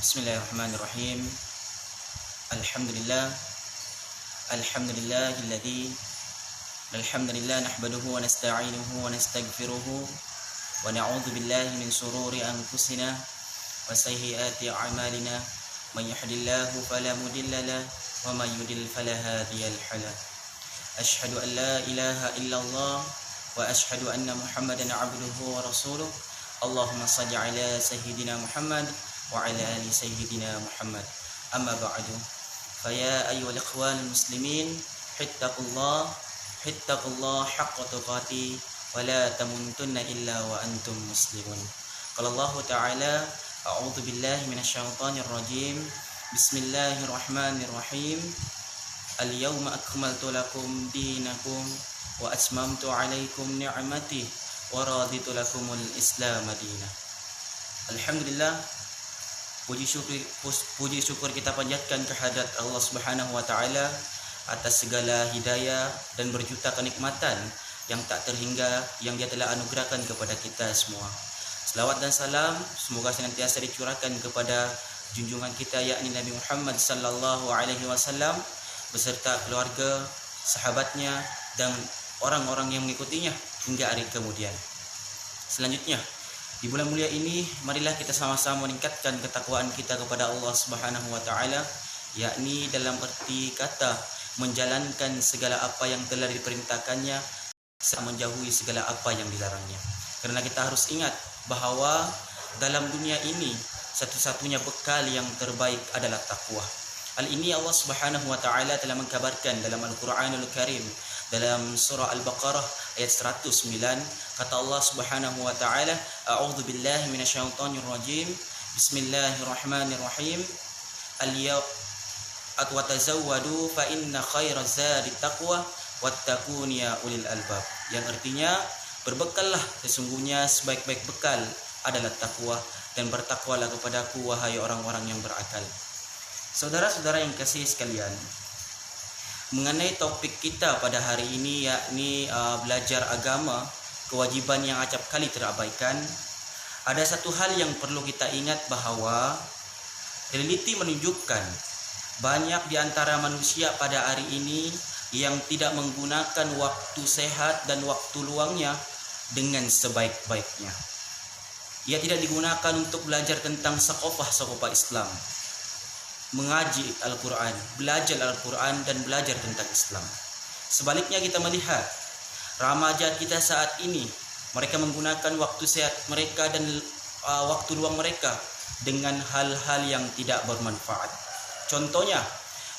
Bismillahirrahmanirrahim. Alhamdulillah. Alhamdulillahilladzi alhamdulillah nahmaduhu wa nasta'inuhu wa nastaghfiruhu wa na'udzu billahi min shururi anfusina wa sayyiati a'malina. May yahdihillahu fala mudilla lahu wa may yudlil fala hadiya lahu. Asyhadu an la ilaha illallah wa asyhadu anna Muhammadan 'abduhu wa rasuluh. Allahumma shalli ala sayyidina Muhammad wa ala ali sayyidina Muhammad. Amma ba'du. Faya ayyuhal ikhwan muslimin, hittaqullah haqqa tuqatih wa la tamutunna illa wa antum muslimun. Qala Allah Ta'ala, a'udzu billahi minasyaitonir rajim. Bismillahirrahmanirrahim. Al-yawma akmaltu lakum dinakum wa atmamtu 'alaikum ni'mati wa raditu lakumul Islam madinah. Alhamdulillah, puji syukur kita panjatkan kehadirat Allah Subhanahu wa taala atas segala hidayah dan berjuta kenikmatan yang tak terhingga yang Dia telah anugerahkan kepada kita semua. Selawat dan salam semoga senantiasa dicurahkan kepada junjungan kita yakni Nabi Muhammad sallallahu alaihi wasallam beserta keluarga, sahabatnya dan orang-orang yang mengikutinya hingga hari kemudian. Selanjutnya, di bulan mulia ini, marilah kita sama-sama meningkatkan ketakwaan kita kepada Allah Subhanahu wa taala, yakni dalam arti kata menjalankan segala apa yang telah diperintahkannya serta menjauhi segala apa yang dilarangnya. Karena kita harus ingat bahawa dalam dunia ini satu-satunya bekal yang terbaik adalah takwa. Hal ini Allah Subhanahu wa taala telah mengkabarkan dalam Al-Qur'anul Karim dalam surah Al-Baqarah ayat 109. Kata Allah Subhanahu wa taala, a'udzu billahi minasyaitonir rajim. Bismillahirrahmanirrahim. Wa tazawwadu fa inna khairaz zadi taqwa wattaqun ya ulil albab. Yang artinya, berbekallah, sesungguhnya sebaik-baik bekal adalah takwa, dan bertakwalah kepadaku wahai orang-orang yang berakal. Saudara-saudara yang kasih sekalian, mengenai topik kita pada hari ini yakni belajar agama, kewajiban yang acap kali terabaikan, ada satu hal yang perlu kita ingat bahawa realiti menunjukkan banyak di antara manusia pada hari ini yang tidak menggunakan waktu sehat dan waktu luangnya dengan sebaik-baiknya. Ia tidak digunakan untuk belajar tentang sakofah Islam, mengaji Al-Quran, belajar Al-Quran dan belajar tentang Islam. Sebaliknya kita melihat remaja kita saat ini, mereka menggunakan waktu sehat mereka dan waktu luang mereka dengan hal-hal yang tidak bermanfaat. Contohnya,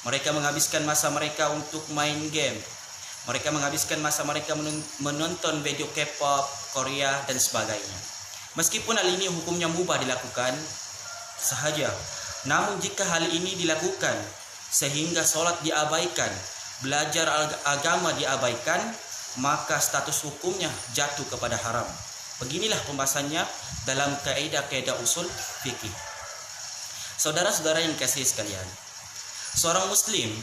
mereka menghabiskan masa mereka untuk main game. Mereka menghabiskan masa mereka menonton video K-pop, Korea dan sebagainya. Meskipun hal ini hukumnya mubah dilakukan sahaja, namun jika hal ini dilakukan sehingga solat diabaikan, belajar agama diabaikan, maka status hukumnya jatuh kepada haram. Beginilah pembahasannya dalam kaidah-kaidah usul fikih. Saudara-saudara yang kasih sekalian, seorang muslim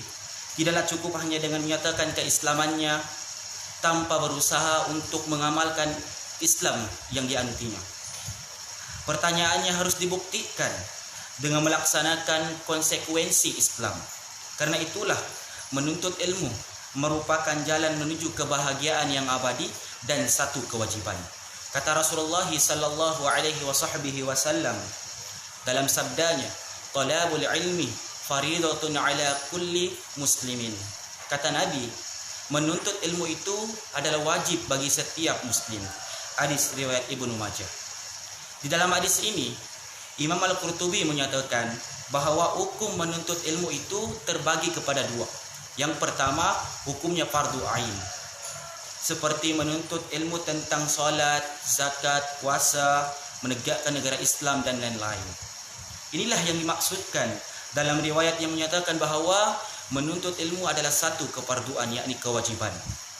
tidaklah cukup hanya dengan menyatakan keislamannya tanpa berusaha untuk mengamalkan Islam yang dianutinya. Pertanyaannya harus dibuktikan dengan melaksanakan konsekuensi Islam. Karena itulah menuntut ilmu merupakan jalan menuju kebahagiaan yang abadi dan satu kewajiban. Kata Rasulullah sallallahu alaihi wasallam dalam sabdanya, talabul ilmi faridatun ala kulli muslimin. Kata Nabi, menuntut ilmu itu adalah wajib bagi setiap muslim. Hadis riwayat Ibnu Majah. Di dalam hadis ini Imam Al-Qurtubi menyatakan bahawa hukum menuntut ilmu itu terbagi kepada dua. Yang pertama, hukumnya fardu ain, seperti menuntut ilmu tentang salat, zakat, puasa, menegakkan negara Islam dan lain-lain. Inilah yang dimaksudkan dalam riwayat yang menyatakan bahawa menuntut ilmu adalah satu kefarduan, yakni kewajiban.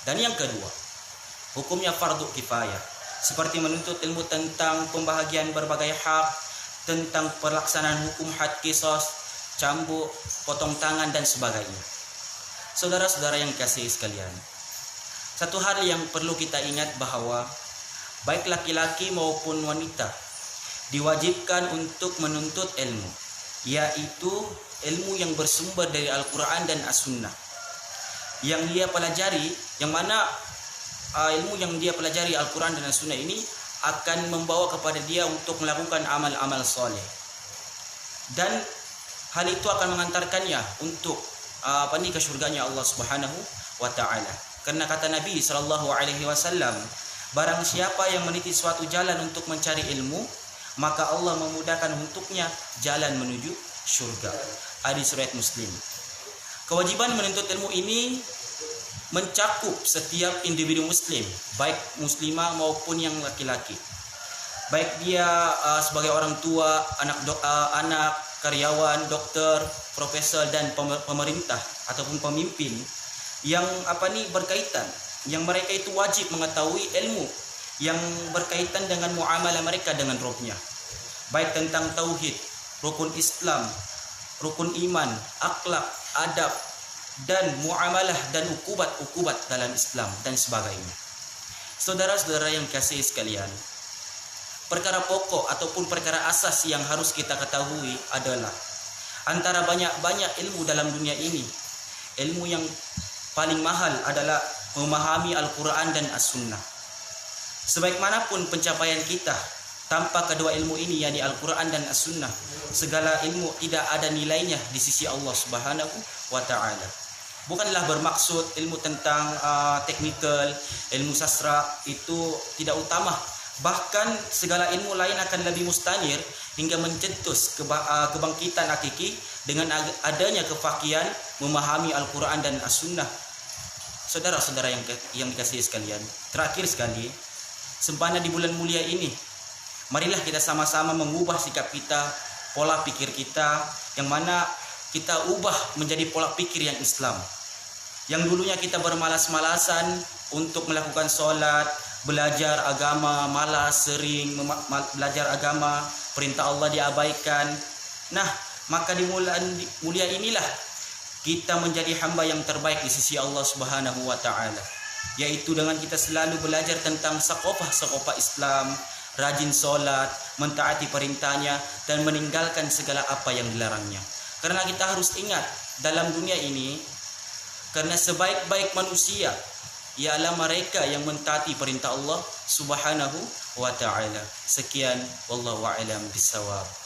Dan yang kedua, hukumnya fardu kifayah, seperti menuntut ilmu tentang pembahagian berbagai hak, tentang pelaksanaan hukum had qisas, cambuk, potong tangan dan sebagainya. Saudara-saudara yang kasih sekalian, satu hal yang perlu kita ingat bahawa baik laki-laki maupun wanita diwajibkan untuk menuntut ilmu. yaitu ilmu yang bersumber dari Al-Quran dan As-Sunnah. Yang dia pelajari, yang mana ilmu yang dia pelajari Al-Quran dan As-Sunnah ini akan membawa kepada dia untuk melakukan amal-amal soleh. Dan hal itu akan mengantarkannya untuk ke surganya Allah Subhanahu wa taala. Karena kata Nabi sallallahu alaihi wasallam, barang siapa yang meniti suatu jalan untuk mencari ilmu, maka Allah memudahkan untuknya jalan menuju surga. Hadis riwayat Muslim. Kewajiban menuntut ilmu ini mencakup setiap individu muslim, baik muslimah maupun yang laki-laki. Baik dia sebagai orang tua, anak, karyawan, dokter, profesor dan pemerintah ataupun pemimpin yang berkaitan, yang mereka itu wajib mengetahui ilmu yang berkaitan dengan muamalah mereka dengan Rabb-nya. Baik tentang tauhid, rukun Islam, rukun iman, akhlak, adab, dan muamalah dan ukubat dalam Islam dan sebagainya. Saudara-saudara yang kasih sekalian, perkara pokok ataupun perkara asas yang harus kita ketahui adalah antara banyak-banyak ilmu dalam dunia ini, ilmu yang paling mahal adalah memahami Al-Quran dan As-Sunnah. Sebagaimanapun pencapaian kita tanpa kedua ilmu ini, yakni Al-Quran dan As-Sunnah, segala ilmu tidak ada nilainya di sisi Allah Subhanahu wa taala. Bukanlah bermaksud ilmu tentang teknikal, ilmu sastra itu tidak utama. Bahkan segala ilmu lain akan lebih mustanir hingga mencetus kebangkitan hakiki dengan adanya kefakian memahami Al-Quran dan As-Sunnah. Saudara-saudara yang dikasihi sekalian, terakhir sekali, sempana di bulan mulia ini, marilah kita sama-sama mengubah sikap kita, pola pikir kita, yang mana kita ubah menjadi pola pikir yang Islam. Yang dulunya kita bermalas-malasan untuk melakukan sholat, belajar agama, malas sering belajar agama, perintah Allah diabaikan. Nah, maka di bulan mulia inilah kita menjadi hamba yang terbaik di sisi Allah Subhanahu wa taala, yaitu dengan kita selalu belajar tentang sakofah Islam, rajin sholat, mentaati perintahnya, dan meninggalkan segala apa yang dilarangnya. Karena kita harus ingat, dalam dunia ini, karena sebaik-baik manusia ialah mereka yang mentaati perintah Allah Subhanahu wa taala. Sekian, wallahu a'lam bishawab.